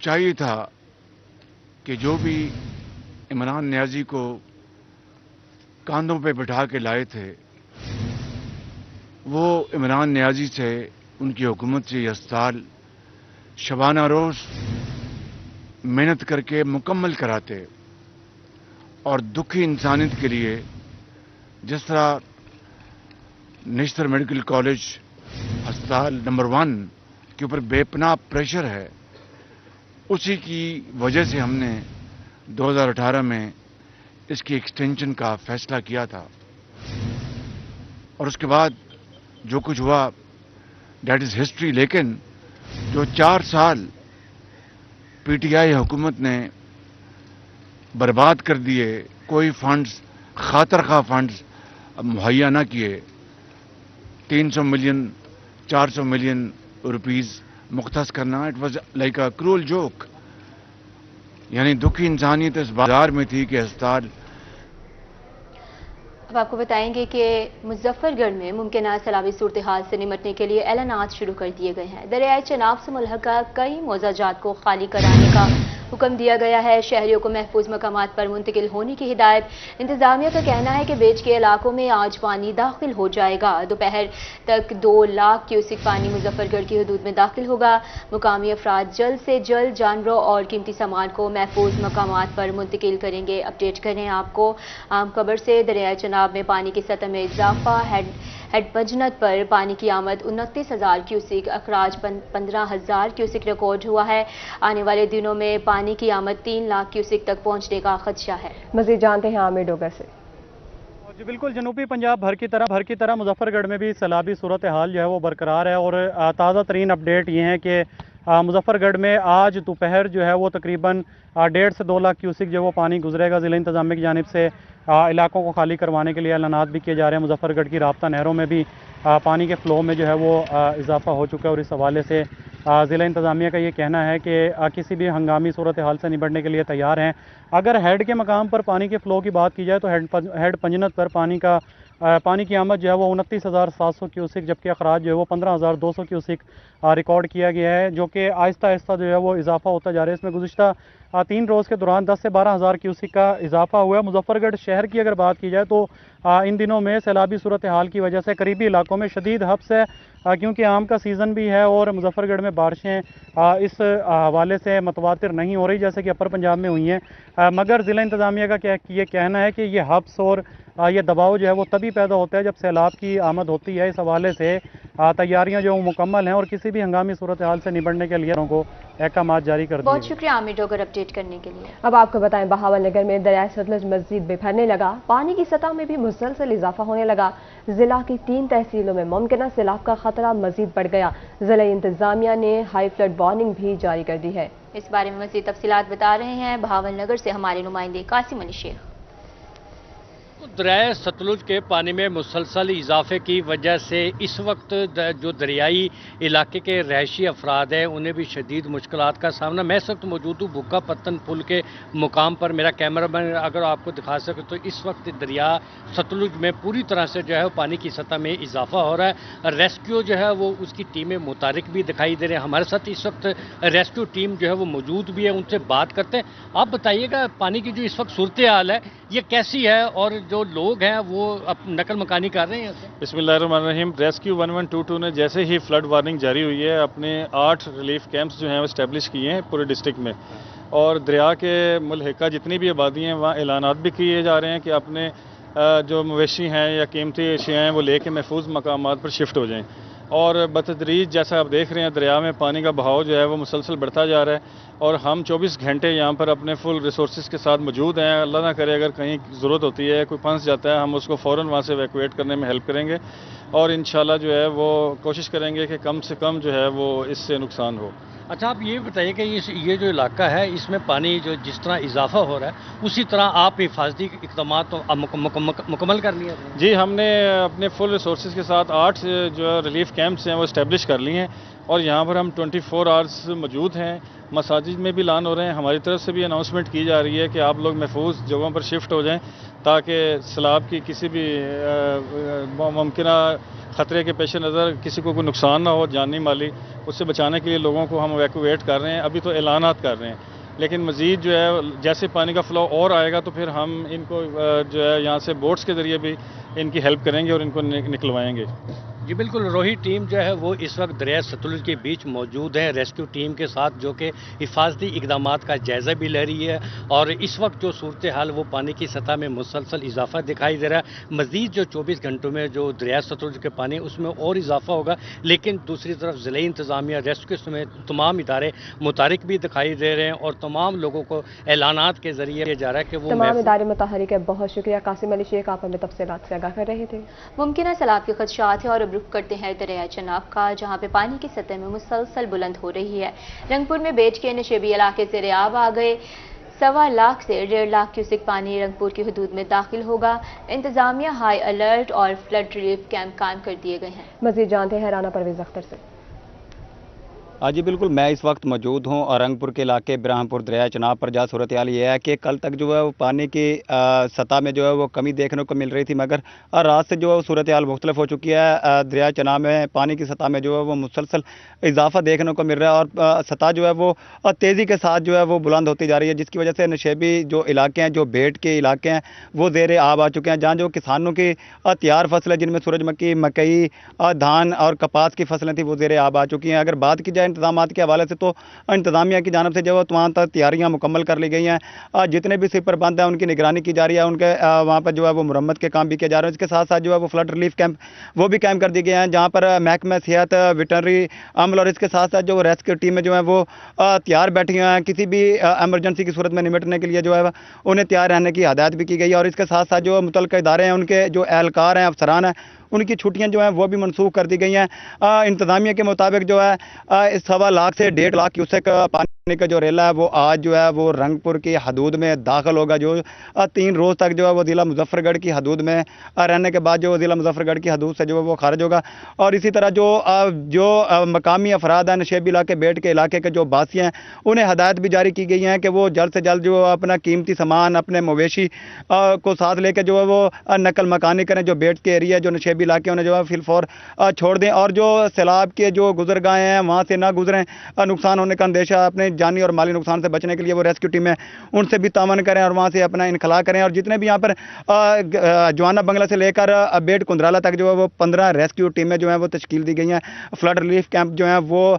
چاہیے تھا کہ جو بھی عمران نیازی کو کاندھوں پہ بٹھا کے لائے تھے وہ عمران نیازی سے ان کی حکومت سے یہ اسپتال شبانہ روز محنت کر کے مکمل کراتے اور دکھی انسانیت کے لیے جس طرح نیشنل میڈیکل کالج ہسپتال نمبر 1 کے اوپر بے پناہ پریشر ہے، اسی کی وجہ سے ہم نے 2018 میں اس کی ایکسٹینشن کا فیصلہ کیا تھا، اور اس کے بعد جو کچھ ہوا دیٹ از ہسٹری. لیکن جو 4 سال پی ٹی آئی حکومت نے برباد کر دیے، کوئی فنڈز خاطر خواہ فنڈز مہیا نہ کیے، 300 ملین 400 ملین روپیز مختص کرنا، it was like a cruel joke. یعنی دکھی انسانیت اس بازار میں تھی کہ اسپتال. اب آپ کو بتائیں گے کہ مظفر گڑھ میں ممکنہ سیلابی صورتحال سے نمٹنے کے لیے اعلانات شروع کر دیے گئے ہیں. دریائے چناب سے ملحقہ کئی موضع جات کو خالی کرانے کا حکم دیا گیا ہے. شہریوں کو محفوظ مقامات پر منتقل ہونے کی ہدایت. انتظامیہ کا کہنا ہے کہ بیچ کے علاقوں میں آج پانی داخل ہو جائے گا. دوپہر تک 2 لاکھ کیوسک پانی مظفر گڑھ کی حدود میں داخل ہوگا. مقامی افراد جلد سے جلد جانوروں اور قیمتی سامان کو محفوظ مقامات پر منتقل کریں گے. اپڈیٹ کریں آپ کو عام خبر سے. دریائے چناب میں پانی کی سطح میں اضافہ. ہیڈ پنجنت پر پانی کی آمد 29,000 کیوسک، اخراج 15,000 کیوسک ریکارڈ ہوا ہے. آنے والے دنوں میں پانی کی آمد 3 لاکھ کیوسک تک پہنچنے کا خدشہ ہے. مزید جانتے ہیں عامر ڈوگر سے. جی بالکل، جنوبی پنجاب بھر کی طرح مظفر گڑھ میں بھی سیلابی صورتحال جو ہے وہ برقرار ہے، اور تازہ ترین اپڈیٹ یہ ہے کہ مظفر گڑھ میں آج دوپہر جو ہے وہ تقریباً 1.5 سے 2 لاکھ کیوسک جو وہ پانی گزرے گا. ضلع انتظامیہ کی جانب سے علاقوں کو خالی کروانے کے لیے اعلانات بھی کیے جا رہے ہیں. مظفر گڑھ کی رابطہ نہروں میں بھی پانی کے فلو میں جو ہے وہ اضافہ ہو چکا ہے، اور اس حوالے سے ضلع انتظامیہ کا یہ کہنا ہے کہ کسی بھی ہنگامی صورتحال سے نمٹنے کے لیے تیار ہیں. اگر ہیڈ کے مقام پر پانی کے فلو کی بات کی جائے تو ہیڈ پنجنت پر پانی کی آمد جو ہے وہ 29,700 کیوسک، جبکہ اخراج جو ہے وہ 15,200 کیوسک ریکارڈ کیا گیا ہے، جو کہ آہستہ آہستہ جو ہے وہ اضافہ ہوتا جا رہا ہے. اس میں گزشتہ 3 روز کے دوران 10 سے 12,000 کیوسک کا اضافہ ہوا ہے. مظفر گڑھ شہر کی اگر بات کی جائے تو ان دنوں میں سیلابی صورتحال کی وجہ سے قریبی علاقوں میں شدید حبس ہے، کیونکہ آم کا سیزن بھی ہے اور مظفر گڑھ میں بارشیں اس حوالے سے متواتر نہیں ہو رہی جیسے کہ اپر پنجاب میں ہوئی ہیں. مگر ضلع انتظامیہ کا یہ کہنا ہے کہ یہ حبس اور یہ دباؤ جو ہے وہ تبھی پیدا ہوتا ہے جب سیلاب کی آمد ہوتی ہے. اس حوالے سے تیاریاں جو مکمل ہیں اور کسی بھی ہنگامی صورتحال سے نمٹنے کے لیے کو احکامات جاری کر دیے. بہت شکریہ عامر ڈوگر اپڈیٹ کرنے کے لیے. اب آپ کو بتائیں بہاول نگر میں دریائے ستلج مزید بکھرنے لگا. پانی کی سطح میں بھی مسلسل اضافہ ہونے لگا. ضلع کی 3 تحصیلوں میں ممکنہ سیلاب کا خطرہ مزید بڑھ گیا. ضلع انتظامیہ نے ہائی فلڈ وارننگ بھی جاری کر دی ہے. اس بارے میں مزید تفصیلات بتا رہے ہیں بہاول نگر سے ہمارے نمائندے قاسم علی شیخ. دریائے ستلج کے پانی میں مسلسل اضافے کی وجہ سے اس وقت جو دریائی علاقے کے رہائشی افراد ہیں انہیں بھی شدید مشکلات کا سامنا. میں اس وقت موجود ہوں بھوکا پتن پل کے مقام پر. میرا کیمرہ مین اگر آپ کو دکھا سکے تو اس وقت دریا ستلج میں پوری طرح سے جو ہے پانی کی سطح میں اضافہ ہو رہا ہے. ریسکیو جو ہے وہ اس کی ٹیمیں متحرک بھی دکھائی دے رہے ہیں. ہمارے ساتھ اس وقت ریسکیو ٹیم جو ہے وہ موجود بھی ہے، ان سے بات کرتے ہیں. آپ بتائیے گا پانی کی جو اس وقت صورتحال ہے یہ کیسی ہے اور جو لوگ ہیں وہ نقل مکانی کر رہے ہیں؟ بسم اللہ الرحمن الرحیم. ریسکیو 1122 نے جیسے ہی فلڈ وارننگ جاری ہوئی ہے اپنے 8 ریلیف کیمپس جو ہیں وہ اسٹیبلش کیے ہیں پورے ڈسٹرکٹ میں، اور دریا کے ملحقہ جتنی بھی آبادی ہیں وہاں اعلانات بھی کیے جا رہے ہیں کہ اپنے جو مویشی ہیں یا قیمتی اشیاء ہیں وہ لے کے محفوظ مقامات پر شفٹ ہو جائیں. اور بتدریج جیسا آپ دیکھ رہے ہیں دریا میں پانی کا بہاؤ جو ہے وہ مسلسل بڑھتا جا رہا ہے، اور ہم 24 گھنٹے یہاں پر اپنے فل ریسورسز کے ساتھ موجود ہیں. اللہ نہ کرے اگر کہیں ضرورت ہوتی ہے، کوئی پھنس جاتا ہے، ہم اس کو فوراً وہاں سے ایویکویٹ کرنے میں ہیلپ کریں گے، اور انشاءاللہ جو ہے وہ کوشش کریں گے کہ کم سے کم جو ہے وہ اس سے نقصان ہو. اچھا آپ یہ بتائیے کہ یہ جو علاقہ ہے اس میں پانی جو جس طرح اضافہ ہو رہا ہے اسی طرح آپ حفاظتی اقدامات تو مکمل کر لیے؟ جی ہم نے اپنے فل ریسورسز کے ساتھ 8 جو ریلیف کیمپس ہیں وہ اسٹیبلش کر لی ہیں، اور یہاں پر ہم 24 آورس موجود ہیں. مساجد میں بھی اعلان ہو رہے ہیں, ہماری طرف سے بھی اناؤنسمنٹ کی جا رہی ہے کہ آپ لوگ محفوظ جگہوں پر شفٹ ہو جائیں تاکہ سیلاب کی کسی بھی ممکنہ خطرے کے پیش نظر کسی کو کوئی نقصان نہ ہو جانی مالی. اس سے بچانے کے لیے لوگوں کو ہم ایویکویٹ کر رہے ہیں. ابھی تو اعلانات کر رہے ہیں, لیکن مزید جو ہے جیسے پانی کا فلو اور آئے گا تو پھر ہم ان کو جو ہے یہاں سے بوٹس کے ذریعے بھی ان کی ہیلپ کریں گے اور ان کو نکلوائیں گے. جی بالکل, روہی ٹیم جو ہے وہ اس وقت دریائے ستلج کے بیچ موجود ہے ریسکیو ٹیم کے ساتھ, جو کہ حفاظتی اقدامات کا جائزہ بھی لے رہی ہے. اور اس وقت جو صورتحال وہ پانی کی سطح میں مسلسل اضافہ دکھائی دے رہا ہے. مزید جو 24 گھنٹوں میں جو دریائے ستلج کے پانی اس میں اور اضافہ ہوگا, لیکن دوسری طرف ضلعی انتظامیہ ریسکیو سمیت تمام ادارے متحرک بھی دکھائی دے رہے ہیں اور تمام لوگوں کو اعلانات کے ذریعے کیا جا رہا ہے کہ وہ تمام ادارے متحرک ہے. بہت شکریہ قاسم علی شیخ, آپ ہمیں تفصیلات سے آگاہ کر رہے تھے. ممکنہ سیلاب کے خدشات ہیں اور اب رخ کرتے ہیں دریائے چناب کا, جہاں پہ پانی کی سطح میں مسلسل بلند ہو رہی ہے. رنگ پور میں بیچ کے نشیبی علاقے زیر آب آ گئے. 1.25 لاکھ سے 1.5 لاکھ کیوسک پانی رنگ پور کی حدود میں داخل ہوگا. انتظامیہ ہائی الرٹ اور فلڈ ریلیف کیمپ قائم کر دیے گئے ہیں. مزید جانتے ہیں رانا پرویز اختر سے. جی بالکل, میں اس وقت موجود ہوں اور رنگ پور کے علاقے برہم پور دریائے چناب پر. جہاں صورتحال یہ ہے کہ کل تک جو ہے وہ پانی کی سطح میں جو ہے وہ کمی دیکھنے کو مل رہی تھی, مگر رات سے جو ہے صورتحال مختلف ہو چکی ہے. دریائے چناب میں پانی کی سطح میں جو ہے وہ مسلسل اضافہ دیکھنے کو مل رہا ہے اور سطح جو ہے وہ تیزی کے ساتھ جو ہے وہ بلند ہوتی جا رہی ہے, جس کی وجہ سے نشیبی جو علاقے ہیں, جو بیٹ کے علاقے ہیں, وہ زیر آب آ چکے ہیں. جہاں جو کسانوں کی تیار فصلیں جن میں سورج مکھی, مکئی, دھان اور کپاس کی فصلیں تھیں وہ زیر آب آ چکی ہیں. اگر بات کی جائے انتظامات کے حوالے سے تو انتظامیہ کی جانب سے جو ہے تمام تیاریاں مکمل کر لی گئی ہیں. جتنے بھی سپر بند ہیں ان کی نگرانی کی جا رہی ہے, ان کے وہاں پر جو ہے وہ مرمت کے کام بھی کیے جا رہے ہیں. اس کے ساتھ ساتھ جو ہے وہ فلڈ ریلیف کیمپ وہ بھی قائم کر دیے گئے ہیں, جہاں پر محکمہ صحت, ویٹرنری عمل اور اس کے ساتھ ساتھ جو ریسکیو ٹیمیں جو ہیں وہ تیار بیٹھی ہوئی ہیں. کسی بھی ایمرجنسی کی صورت میں نمٹنے کے لیے جو ہے انہیں تیار رہنے کی ہدایت بھی کی گئی ہے. اور اس کے ساتھ ساتھ جو متعلقہ ادارے ہیں, ان کے جو اہلکار ہیں, افسران ہیں, ان کی چھٹیاں جو ہیں وہ بھی منسوخ کر دی گئی ہیں. انتظامیہ کے مطابق جو ہے 1.25 لاکھ سے 1.5 لاکھ کیوسک پانی کا جو ریلا ہے وہ آج جو ہے وہ رنگ پور کی حدود میں داخل ہوگا, جو 3 روز تک جو ہے وہ ضلع مظفر گڑھ کی حدود میں رہنے کے بعد جو ضلع مظفر گڑھ کی حدود سے جو ہے وہ خارج ہوگا. اور اسی طرح جو مقامی افراد ہیں, نشیبی علاقے, بیٹ کے علاقے کے جو باسی ہیں, انہیں ہدایت بھی جاری کی گئی ہیں کہ وہ جلد سے جلد جو اپنا قیمتی سامان, اپنے مویشی کو ساتھ لے کے جو ہے وہ نقل مکانی کریں. جو بیٹ کے ایریا, جو نشیبی علاقے, انہیں جو ہے فی الفور چھوڑ دیں اور جو سیلاب کے جو گزرگاہیں ہیں وہاں سے نہ گزریں. نقصان ہونے کا اندیشہ, اپنے جانی اور مالی نقصان سے بچنے کے لیے وہ ریسکیو ٹیمیں ان سے بھی تعاون کریں اور وہاں سے اپنا انخلا کریں. اور جتنے بھی یہاں پر جوانا بنگلہ سے لے کر بیٹ کندرالا تک جو ہے وہ 15 ریسکیو ٹیمیں جو ہیں وہ تشکیل دی گئی ہیں. فلڈ ریلیف کیمپ جو ہیں وہ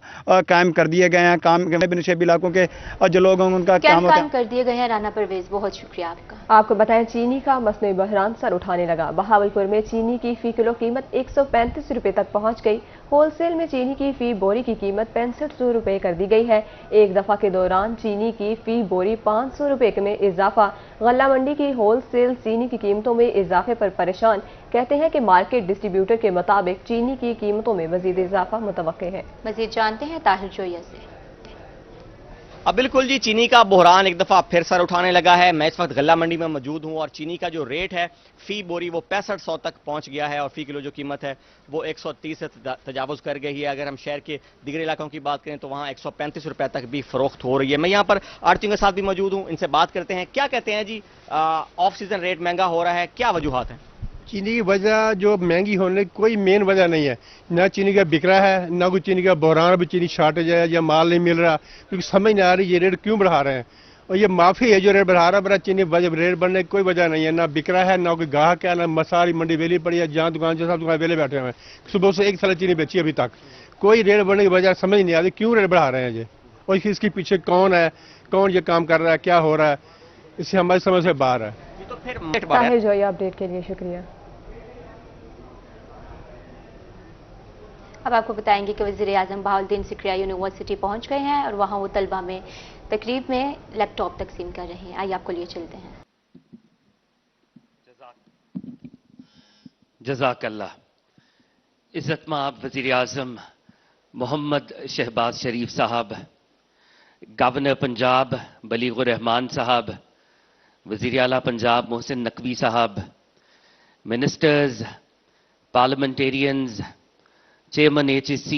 قائم کر دیے گئے ہیں. کام نشیبی علاقوں کے جو لوگ ہیں ان کا کیمپ قائم کر دیے گئے ہیں. رانا پرویز, بہت شکریہ آپ کا. آپ کو بتائیں چینی کا مصنوعی بحران سر اٹھانے لگا. بہاولپور میں چینی کی فی کلو قیمت 135 روپے تک پہنچ گئی. ہول سیل میں چینی کی فی بوری کی قیمت 6500 روپے کر دی گئی ہے. ایک دفعہ کے دوران چینی کی فی بوری 500 روپے میں اضافہ. غلہ منڈی کی ہول سیل چینی کی قیمتوں میں اضافے پر پریشان, کہتے ہیں کہ مارکیٹ ڈسٹریبیوٹر کے مطابق چینی کی قیمتوں میں مزید اضافہ متوقع ہے. مزید جانتے ہیں طاہر جویا سے. بالکل جی, چینی کا بحران ایک دفعہ پھر سر اٹھانے لگا ہے. میں اس وقت غلہ منڈی میں موجود ہوں اور چینی کا جو ریٹ ہے فی بوری وہ 6500 تک پہنچ گیا ہے اور فی کلو جو قیمت ہے وہ 130 سے تجاوز کر گئی ہے. اگر ہم شہر کے دیگر علاقوں کی بات کریں تو وہاں 135 روپے تک بھی فروخت ہو رہی ہے. میں یہاں پر آڑھتیوں کے ساتھ بھی موجود ہوں, ان سے بات کرتے ہیں. کیا کہتے ہیں جی, آف سیزن ریٹ مہنگا ہو رہا ہے, کیا وجوہات ہیں؟ چینی کی وجہ جو مہنگی ہونے کی کوئی مین وجہ نہیں ہے. نہ چینی کا بک رہا ہے, نہ کوئی چینی کا بحران, بھی چینی شارٹیج ہے یا مال نہیں مل رہا, کیونکہ سمجھ نہیں آ رہی یہ ریٹ کیوں بڑھا رہے ہیں. اور یہ معافی ہے جو ریٹ بڑھا رہا ہے, چینی ریٹ بڑھنے کی کوئی وجہ نہیں ہے. نہ بک رہا ہے, نہ کوئی گاہک ہے, نہ ساری منڈی ویلی پڑی ہے, جہاں دکان جو سب دکان ویلے بیٹھے ہوئے ہیں. صبح سے ایک سال چینی بیچی ابھی تک, کوئی ریٹ بڑھنے کی وجہ سمجھ نہیں آ رہی کیوں ریٹ بڑھا رہے ہیں یہ, اور اس کے پیچھے کون ہے, کون یہ کام کر رہا ہے, کیا ہو رہا ہے, اس سے ہماری سمجھ سے باہر ہے. طاہر جویا, اپڈیٹ کے لیے شکریہ. اب آپ کو بتائیں گے کہ وزیر اعظم بہاؤالدین سکریہ یونیورسٹی پہنچ گئے ہیں اور وہاں وہ طلبہ میں تقریب میں لیپ ٹاپ تقسیم کر رہے ہیں. آئیے آپ کو لیے چلتے ہیں. جزاک اللہ. عزت مآب وزیر اعظم محمد شہباز شریف صاحب, گورنر پنجاب بلیغ الرحمان صاحب, وزیر اعلیٰ پنجاب محسن نقوی صاحب, ministers, parliamentarians, chairman HSC,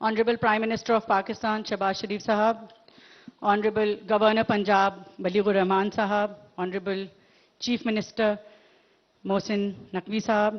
Honorable Prime Minister of Pakistan Shehbaz Sharif Sahab, Honorable Governor Punjab Balighur Rahman Sahab, Honorable Chief Minister Mohsin Naqvi Sahab,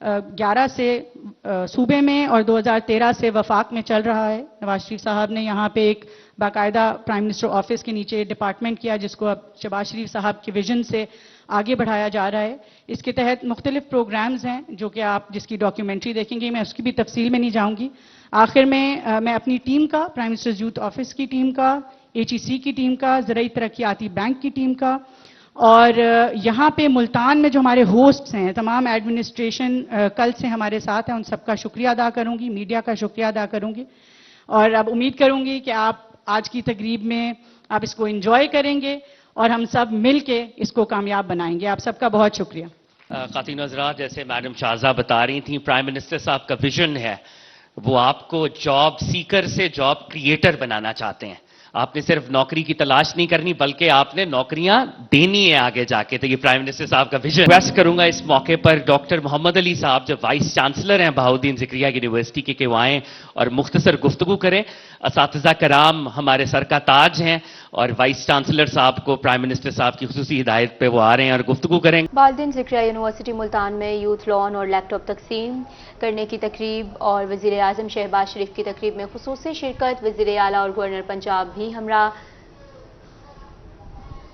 11 سے صوبے میں اور 2013 سے وفاق میں چل رہا ہے. نواز شریف صاحب نے یہاں پہ ایک باقاعدہ پرائم منسٹر آفس کے نیچے ڈپارٹمنٹ کیا جس کو اب شہباز شریف صاحب کے ویژن سے آگے بڑھایا جا رہا ہے. اس کے تحت مختلف پروگرامز ہیں جو کہ آپ جس کی ڈاکیومنٹری دیکھیں گے, میں اس کی بھی تفصیل میں نہیں جاؤں گی. آخر میں اپنی ٹیم کا, پرائم منسٹر یوتھ آفس کی ٹیم کا, HEC کی ٹیم کا, زرعی ترقیاتی بینک کی ٹیم کا, اور یہاں پہ ملتان میں جو ہمارے ہوسٹس ہیں, تمام ایڈمنسٹریشن کل سے ہمارے ساتھ ہیں, ان سب کا شکریہ ادا کروں گی, میڈیا کا شکریہ ادا کروں گی, اور اب امید کروں گی کہ آپ آج کی تقریب میں آپ اس کو انجوائے کریں گے اور ہم سب مل کے اس کو کامیاب بنائیں گے. آپ سب کا بہت شکریہ. خواتین حضرات, جیسے میڈم شاہزہ بتا رہی تھیں, پرائم منسٹر صاحب کا ویژن ہے وہ آپ کو جاب سیکر سے جاب کریٹر بنانا چاہتے ہیں. آپ نے صرف نوکری کی تلاش نہیں کرنی بلکہ آپ نے نوکریاں دینی ہے آگے جا کے. تو یہ پرائم منسٹر صاحب کا ویژن. ریکویسٹ کروں گا اس موقع پر ڈاکٹر محمد علی صاحب جو وائس چانسلر ہیں بہاؤالدین ذکریہ یونیورسٹی کے, کہ وہ آئیں اور مختصر گفتگو کریں. اساتذہ کرام ہمارے سر کا تاج ہیں اور وائس چانسلر صاحب کو پرائم منسٹر صاحب کی خصوصی ہدایت پہ وہ آ رہے ہیں اور گفتگو کریں. بہاؤالدین ذکریہ یونیورسٹی ملتان میں یوتھ لون اور لیپ ٹاپ تقسیم کرنے کی تقریب اور وزیر اعظم شہباز شریف کی تقریب میں خصوصی شرکت. وزیر اعلیٰ اور گورنر پنجاب بھی ہمراہ.